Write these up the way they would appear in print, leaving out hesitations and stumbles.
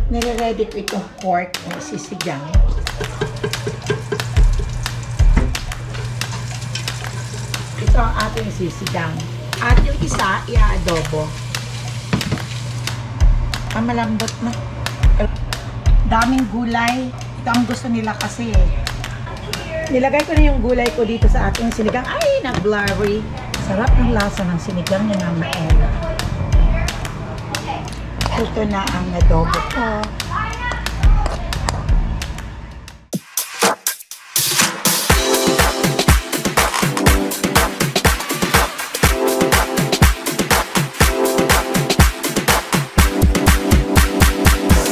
Nire-ready ko itong pork na isisigang. Ito ang ating isisigang. At yung isa, i-adobo. Malambot na. Daming gulay. Ito ang gusto nila kasi eh. Nilagay ko na yung gulay ko dito sa ating sinigang. Ay, nag-blurry. Sarap ng lasa ng sinigang ni Mama Ella. Ito na ang adobo ko.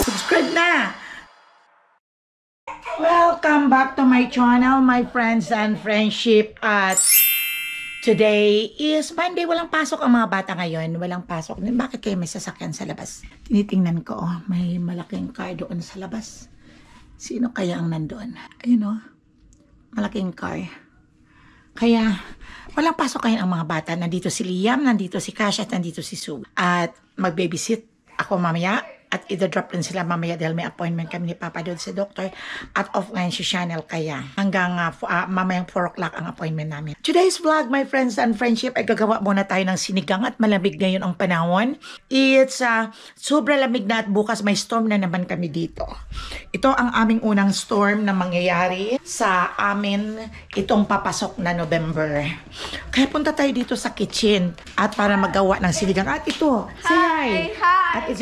Subscribe na! Welcome back to my channel, my friends and friendship. At today is Monday. Walang pasok ang mga bata ngayon. Walang pasok. Bakit kayo may sasakyan sa labas? Tinitingnan ko, oh, may malaking car doon sa labas. Sino kaya ang nandoon? Ayun, oh. Malaking car. Kaya, walang pasok ngayon ang mga bata. Nandito si Liam, nandito si Cash, at nandito si Sue. At mag-babysit ako mamaya. At i-drop rin sila mamaya dahil may appointment kami ni Papa doon sa doctor. At offline si Chanel kaya. Hanggang mamayang 4 o'clock ang appointment namin. Today's vlog, my friends and friendship, ay gagawa muna tayo ng sinigang at malamig ngayon ang panahon. It's sobra lamig na at bukas may storm na naman kami dito. Ito ang aming unang storm na mangyayari sa amin itong papasok na November. Kaya punta tayo dito sa kitchen at para magawa ng sinigang. At ito, say hi! At it's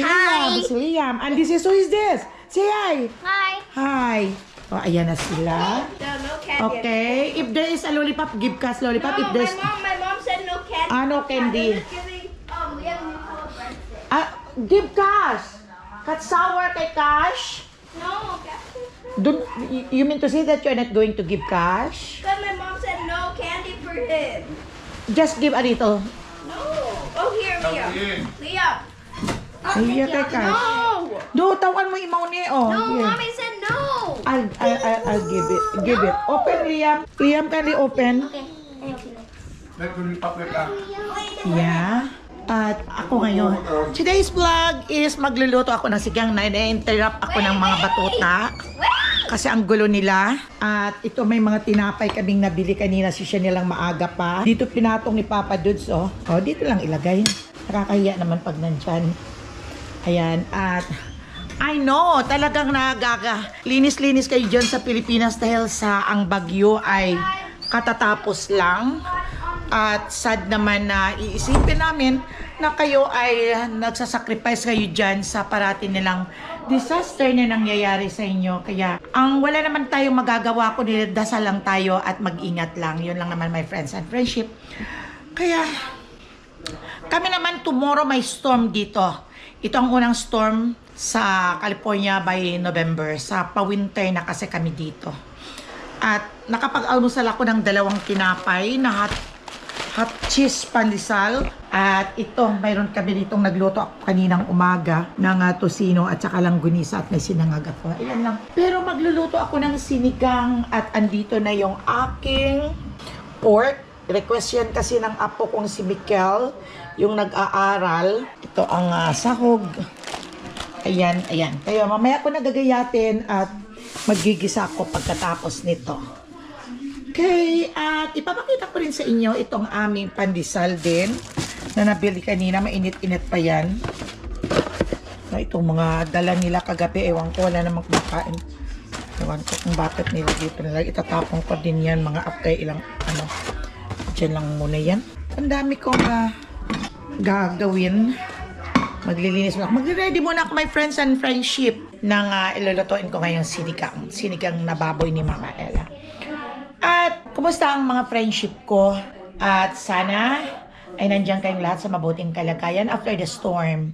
Liam. And this is, who is this? Say hi. Hi. Hi. Oh, ayan na sila. No candy. Okay. If there is a lollipop, give us lollipop. No, If there's... my mom said no candy. No candy. We have Nutella breakfast. Give Cash. Cut sour kay Cash. No, You mean to say that you're not going to give Cash? but my mom said no candy for him. Just give a little. No. Oh, here, Liam. Liam. Here kay Cash. No. Tawan mo imaw ni. Oh, No, here. mommy said no. I'll give it. Give it. Open, Liam. Liam, can you open? Yeah. At ako ngayon, today's vlog is magluluto ako ng sigang na interrupt ako ng mga batuta. Kasi ang gulo nila. At ito may mga tinapay kaming nabili kanina si siya nilang maaga pa. Dito pinatong ni Papa Dudes, oh. Oh, dito lang ilagay. Nakakahiya naman pag nandyan. Ayan. At I know, talagang linis-linis kayo dyan sa Pilipinas dahil sa ang bagyo ay katatapos lang. At sad naman na iisipin namin na kayo ay nagsasacrifice kayo dyan sa parati nilang disaster na nangyayari sa inyo. Kaya ang wala naman tayong magagawa kundi dasal lang tayo at mag-ingat lang. Yun lang naman, my friends and friendship. Kaya kami naman tomorrow may storm dito. Ito ang unang storm sa California by November. Sa pa-winter na kasi kami dito. At nakapag-almusal ako ng 2 tinapay na hot cheese pandesal. At ito, mayroon kami ditong nagluto ako kaninang umaga ng tosino at saka langgunisa at may sinangag ako. Ayan lang. Pero magluluto ako ng sinigang at andito na yung aking pork. Request yan kasi ng apo kong si Mikel, yung nag-aaral. Ito ang sahog. Ayan, ayan. Kaya mamaya ko nagagayatin at magigisa ako pagkatapos nito. Okay, at ipapakita ko rin sa inyo itong aming pandesal din na nabili kanina. Mainit-init pa yan. Itong mga dala nila kagabi, ewan ko, wala namang kumakain. Ewan ko kung bakit nila dito nila. Itatapong ko din yan mga after ilang dyan lang muna yan. Ang dami kong gagawin. Maglilinis muna. Magre-ready muna ako, my friends and friendship, ng ilulutuin ko ngayong sinigang. Sinigang na baboy ni Mama Ella. At kumusta ang mga friendship ko? At sana ay nandiyan kayong lahat sa mabuting kalagayan after the storm.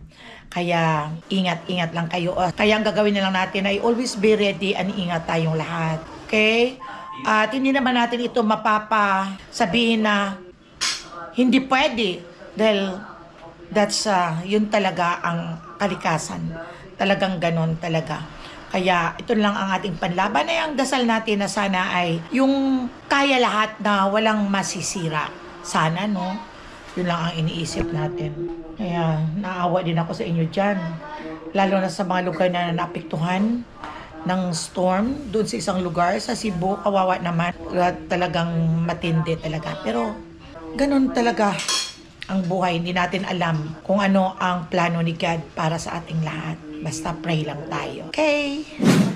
Kaya ingat-ingat lang kayo. Kaya ang gagawin na lang natin ay always be ready and ingat tayong lahat. Okay? At hindi naman natin ito mapapasabihin na hindi pwede dahil that's yun talaga ang kalikasan. Talagang ganon talaga. Kaya ito lang ang ating panlaban ay ang dasal natin na sana ay yung kaya lahat na walang masisira. Sana, no? Yun lang ang iniisip natin. Kaya naawa din ako sa inyo dyan. Lalo na sa mga lugar na naapektuhan ng storm. Doon sa isang lugar, sa Cebu, kawawa naman. Talagang matindi talaga. Pero ganun talaga ang buhay. Hindi natin alam kung ano ang plano ni God para sa ating lahat. Basta pray lang tayo. Okay.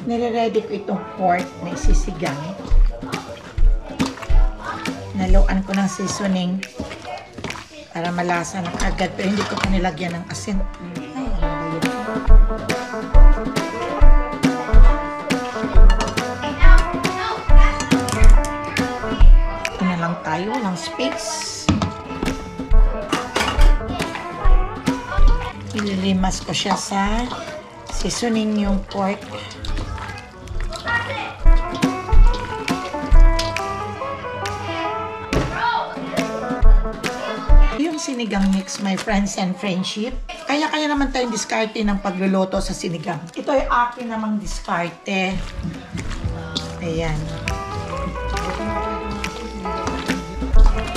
Nire-ready ko itong pork na isisigang. Naluan ko ng seasoning para malasa na agad. Pero hindi ko pa nilagyan ng asin. Ay, ito na lang tayo. Walang space. Ililimas ko siya sa seasoning yung pork. Yung sinigang mix, my friends and friendship. Kaya naman tayong diskarte ng pagluluto sa sinigang. Ito ay akin namang diskarte. Ayan.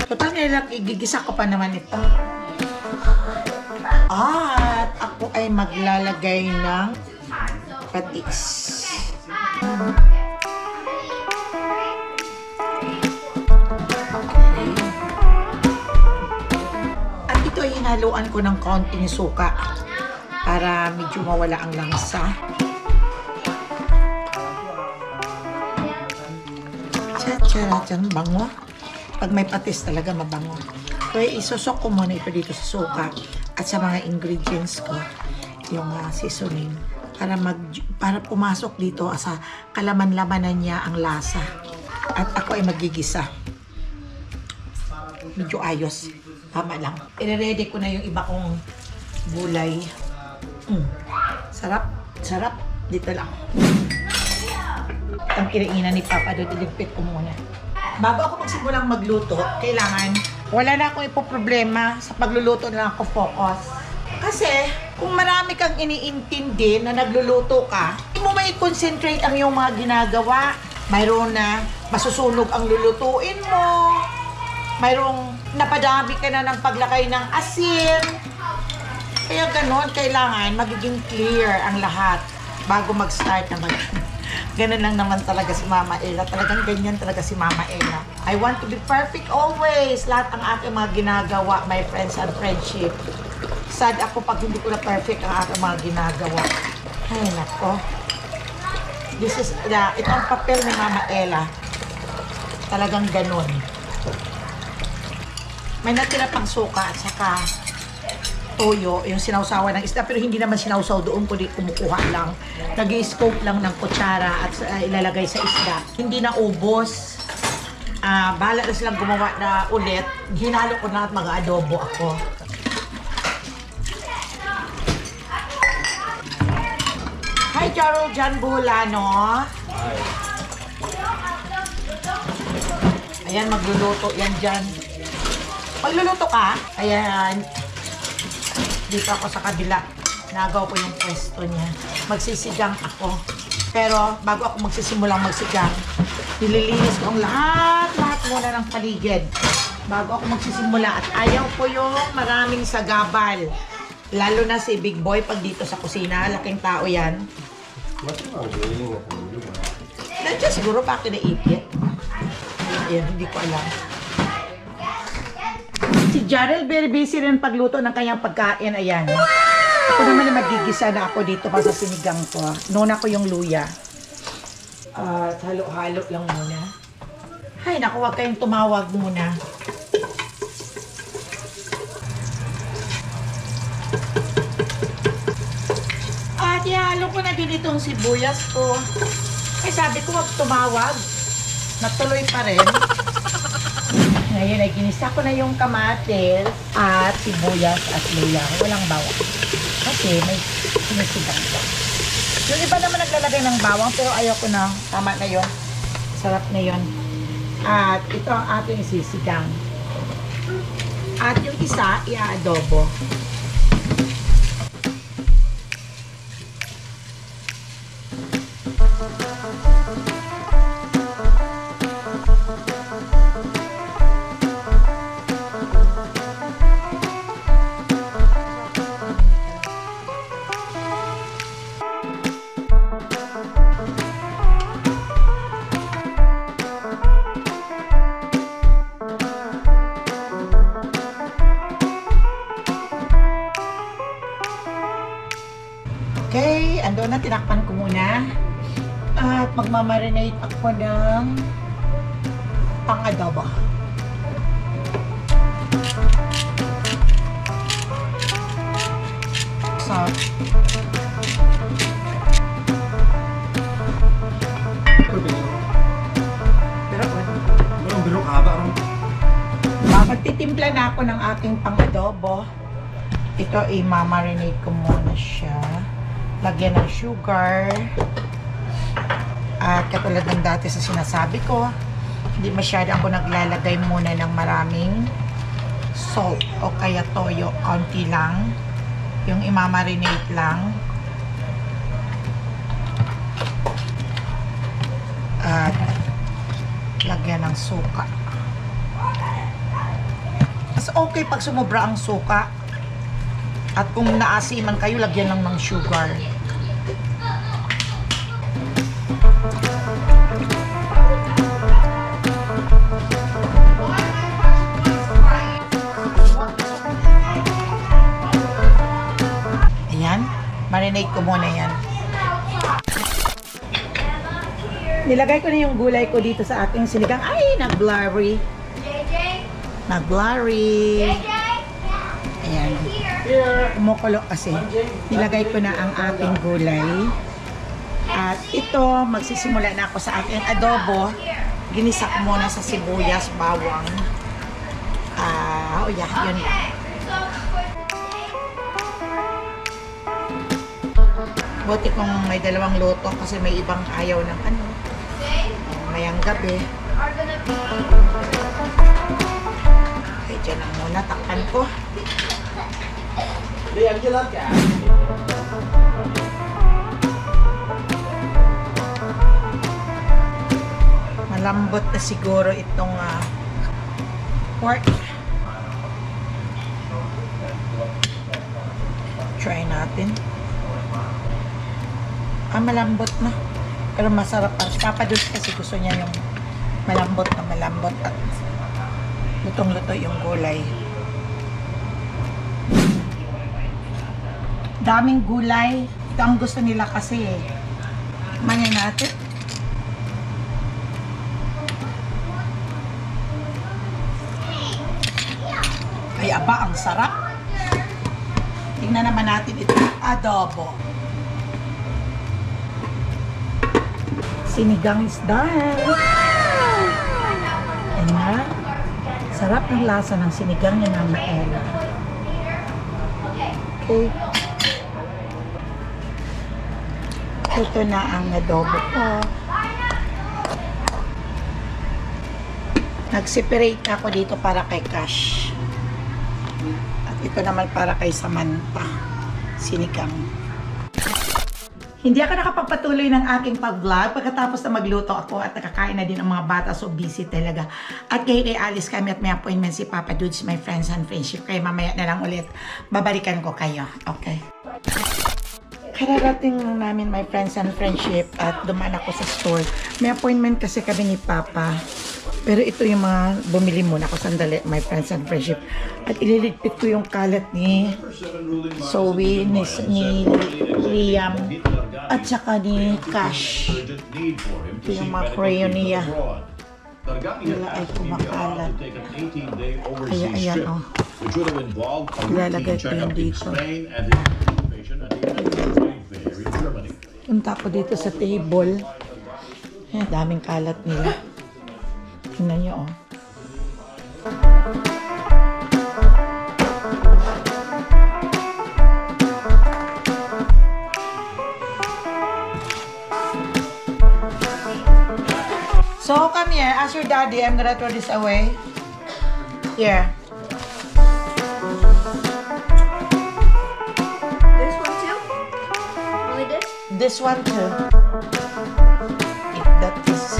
Total nila, igigisa ko pa naman ito. At ako ay maglalagay ng patis. At ito ay hinaluan ko ng konting suka para medyo mawala ang langsa. Tsa-tsa-tsa, bango. Pag may patis talaga mabango. Kaya isusok ko muna ito dito sa suka at sa mga ingredients ko, yung seasoning, para pumasok dito sa kalaman-lamanan niya ang lasa. At ako ay magigisa. Medyo ayos. Tama lang. I-ready ko na yung iba kong gulay. Sarap. Sarap. Dito lang. Ang kinainan ni Papa doon, iligpit ko muna. Bago ako magsimulang magluto, kailangan wala na akong ipoproblema sa pagluluto na ako focus. Kasi kung marami kang iniintindi na nagluluto ka, hindi mo may concentrate ang iyong mga ginagawa. Mayroon na masusunog ang lulutuin mo. Mayroong napadami ka na ng paglakay ng asin. Kaya ganon, kailangan magiging clear ang lahat bago mag-start na Ganun lang naman talaga si Mama Ella. Talagang ganyan talaga si Mama Ella. I want to be perfect always. Lahat ang aking mga ginagawa, my friends and friendship. Sad ako pag hindi ko na perfect ang aking mga ginagawa. Ay, nako. This is, itong papel ni Mama Ella. Talagang ganun. May natira pang suka at saka toyo, yung sinawsawa ng isda, pero hindi naman sinawsaw doon, kundi kumukuha lang. Nag-i-scope lang ng kutsara at ilalagay sa isda. Hindi na ubos. Bahala na silang gumawa na ulit. Hinalo ko na at mag-adobo ako. Hi, Gerald Jan Buholano. Ayan, magluluto yan dyan. Magluluto ka? Ayan. Dito ako sa kabila. Nagaw ko yung pwesto niya. Magsisigang ako. Pero bago ako magsisimulang magsigang, nililinis ko ang lahat muna ng paligid. Bago ako magsisimula. At ayaw ko yung maraming sagabal. Lalo na si Big Boy pag dito sa kusina. Laking tao yan. Nandiyan siguro pa kinaipit. Ayan, hindi ko alam. Si Jarrell very busy rin pagluto ng kanyang pagkain. Ayan. Ako naman na magigisa na ako dito pa sa sinigang ko. Nuna ko yung luya. Halo-halo lang muna. Ay, naku, huwag kayong tumawag muna. At ihalo ko na din itong sibuyas ko. Ay, sabi ko, huwag tumawag. Natuloy pa rin. Ngayon ay ginisa ko na yung kamatis at sibuyas at luya. Walang bawang. Kasi may sinisigang ko. Yung iba naman naglalagay ng bawang pero ayaw ko na. Tama na yun. Sarap na yun. At ito ang ating isisigang. At yung isa, i-adobo. Okay, ando na, tinakpan ko muna. At magmamarinate ako ng pang-adobo. Salt. Magtitimpla na ako ng aking pang-adobo. Ito, i-marinate ko muna siya. Lagyan ng sugar. At katulad ng dati sa sinasabi ko, hindi masyado ako naglalagay muna ng maraming salt o kaya toyo. Konti lang. Yung i-marinate lang. At lagyan ng suka. Mas okay pag sumobra ang suka. At kung naasiman kayo, lagyan lang ng sugar. Ayan. Marinate ko muna yan. Nilagay ko na yung gulay ko dito sa ating sinigang. Ay, nag-blurry. Nag-blurry. Ayan. Kumukulo kasi. Nilagay ko na ang ating gulay. At ito, magsisimula na ako sa ating adobo. Ginisa ko muna sa sibuyas, bawang. Oh yeah, yun lang. Buti kung may dalawang luto kasi may ibang ayaw ng ano. Mayang gabi. Okay, dyan lang muna. Takpan ko. Malambot na siguro itong pork. Try natin. Malambot na. Pero masarap pa. Si Papa Dulce kasi gusto niya yung malambot at lutong-luto yung gulay. Daming gulay. Ito ang gusto nila kasi eh. Manyan natin. Ay, aba, ang sarap. Tingnan naman natin ito. Adobo. Sinigang is done. Ayan na. Sarap ng lasa ng sinigang ni Mama Ella. Okay. Ito na ang adobo ko. Nag-separate ako dito para kay Cash. At ito naman para kay Samantha. Sinigang. Hindi ako nakapagpatuloy ng aking pag-vlog pagkatapos na magluto ako at nakakain na din ang mga bata, so busy talaga. At kay Alice kami at may appointment si Papa Dudes, my friends and friendship. Kaya mamaya na lang ulit babalikan ko kayo. Okay. Kararating namin my friends and friendship at dumaan ako sa store. May appointment kasi kami ni Papa. Pero ito yung mga bumili muna ako sandali, my friends and friendship. At ililigpit ko yung kalat ni Zoe, ni Liam, at saka ni Cash. Ito yung mga crayon niya. Wala ay kumakalat. Kaya ayan o. Ilalagay ko yun dito. Punta ko dito sa table. Ayan, daming kalat nila. Tingnan nyo, oh. So, come here. Ask your daddy. I'm gonna throw this away. Here. This one too? Only this? This one too. If that is...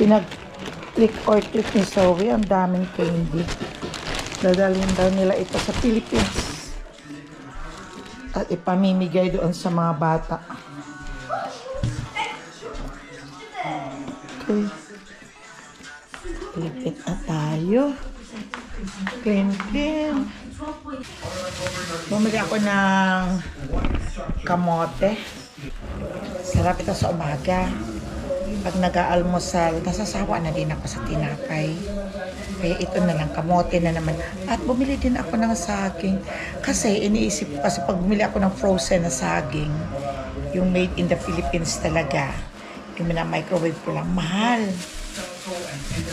pinag-trick or treat ni Zoe. Ang daming candy. Dadalhin daw nila ito sa Philippines. At ipamimigay doon sa mga bata. Okay. Lipit na tayo. Clean. Bumili ako ng kamote. Sarap ito sa umaga. Pag nag-aalmusal, nasasawa na din ako sa tinapay. Kaya ito na lang, kamote na naman. At bumili din ako ng saging. Kasi iniisip ko, kasi pag bumili ako ng frozen na saging, yung made in the Philippines talaga, yung microwave ko lang, mahal.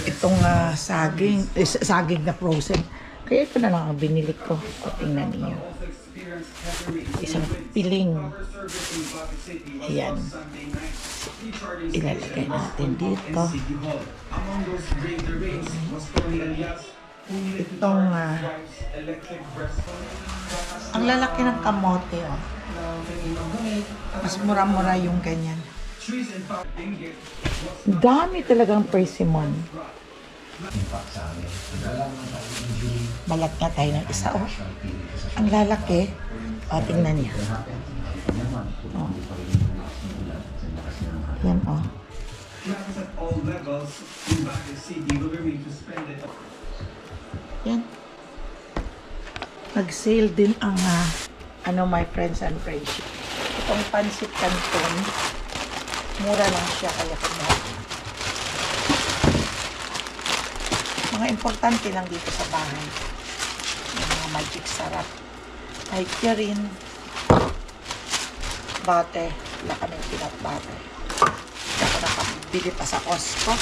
Itong saging na frozen. Kaya ito na lang ang binili ko. O, tingnan niyo. Isang piling. Ayan. Ilalagay natin dito. Itong ang lalaki ng kamote, oh. Mas mura-mura yung ganyan. Dami talagang persimmon. Balat nga tayo ng isa, oh. Ang lalaki. O, tingnan niya. Oh. Yan, oh. Yan. Nag-sale din ang my friends and friendship. Itong pancit canton, mura lang siya kaya kumuha. Mga importante lang dito sa bahay. Yung mga magic sarap. Ay, rin. Bate. Wala kaming peanut butter. Hindi ako nakabili pa sa Costco.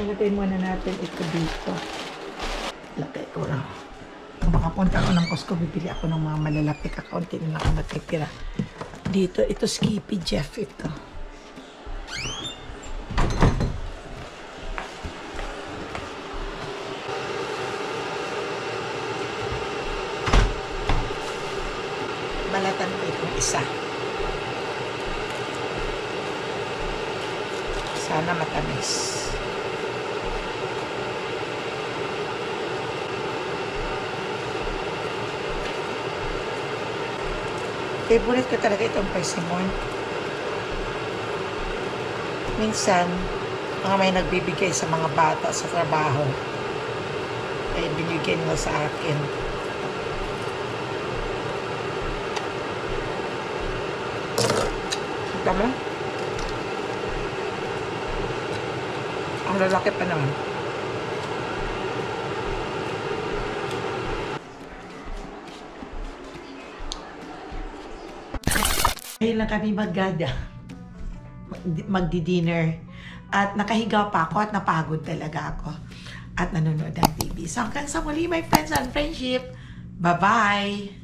Ilagay muna natin ito dito. Lagay ko lang. Kung makapunta ako ng Costco, bibili ako ng mga malalapit. Kakaunti na ako matitira. Dito, ito Skippy Jeff ito. Balatan ko itong isa. Sana matamis. Favorite ko talaga itong persimmon. Minsan, mga may nagbibigay sa mga bata sa trabaho, ay binigyan nila sa akin. Tama? Ang lalaki pa naman. Ngayon lang kami magdi-dinner. At nakahiga pa ako at napagod talaga ako. At nanonood ng TV. So hanggang sa muli, my friends and friendship. Bye-bye!